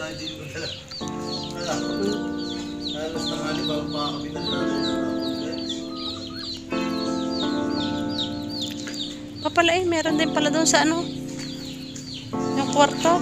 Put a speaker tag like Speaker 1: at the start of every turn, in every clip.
Speaker 1: tayo din magdala. Halos tanghali bago makakapitan natin ng complex.
Speaker 2: Kapala meron din pala doon sa ano? Yung kwarto.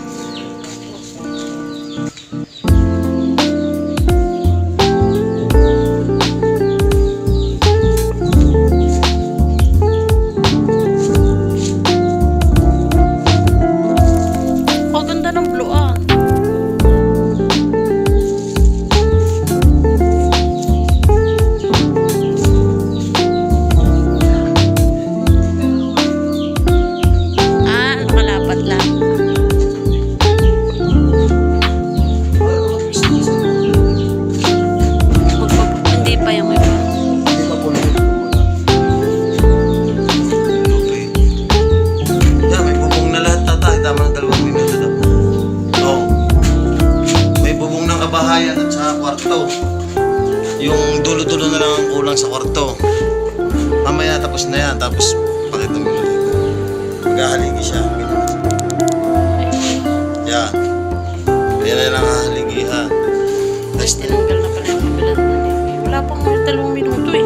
Speaker 1: Bahayan at sa kwarto. Yung dulo-dulo na lang ang kulang sa kwarto. Mamaya tapos na yan. Tapos pakita mo ulit. Maghahaligi siya. Yan. Yan na lang hahaligihan.
Speaker 2: Tapos tinanggal na pala yung kabilang. Wala pang 2 minuto eh.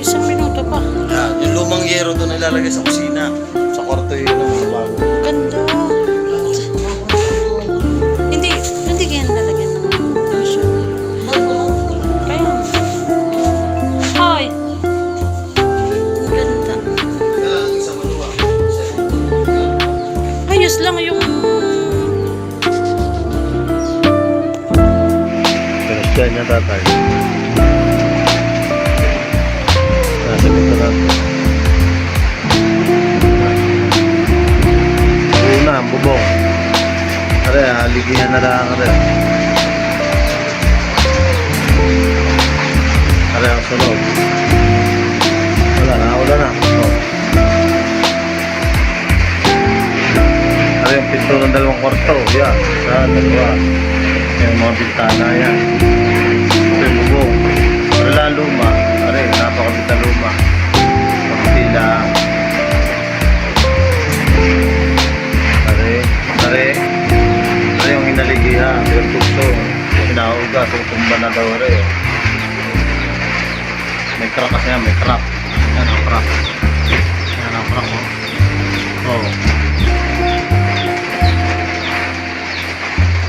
Speaker 2: 1 minuto pa.
Speaker 1: Yan. Yung lumang yero doon ilalagay sa kusina. Sa kwarto yun ang mga bago.
Speaker 2: Ganda. Hindi kaya nalagyan ng lotion. Kaya. Hoy! Ang ganda.
Speaker 1: Kailangan sa maluwa.
Speaker 2: Ayos lang yung...
Speaker 1: Pinasyan niya tatay. Nasa dito natin. Una, ang bubong. Are, haligihan na lang are. Are, ang sunod. Wala na. Oh. Are, yung pinto ng 2 kwarto. Yan, sa 2. Yung mga bintana yan. Ito yung bubong. Wala luma. Are, napakabita luma. Pagpila. Are, yung hinaligihan, yung tukso, hinauga, tutumba na daw rin. May crack kasi yan, may crack. Yan ang crack. Yan ang crack, oh. Oh.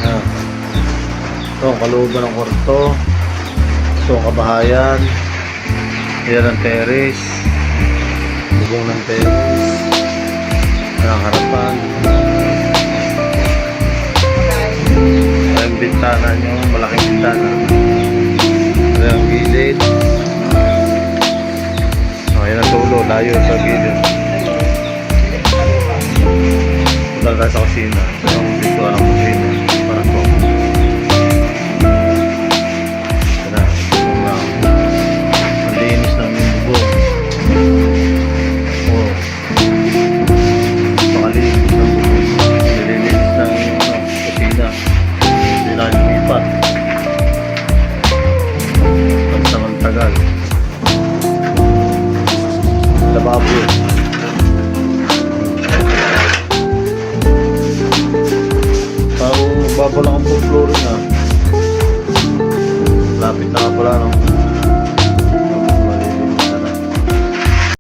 Speaker 1: Yan. Ito ang kalooban ng kwarto. Ito ang kabahayan. Yan ang terrace. Bubong ng terrace. Yan ang harapan. Yung bintana nyo, malaking bintana. Ito yung gilid. Ayan ang tulo, layo sa gilid. Punta tayo sa kusina. Ito ang pintuan ng kusina. Para po. Ito na. Ang linis ng bubong. Oh. Pakalinis ng bubong. Nililinis ng kusina. Hindi na lumipat. Pansamantagal. Lababo. Parang bago lang ang full flooring na. Lapit na pala no.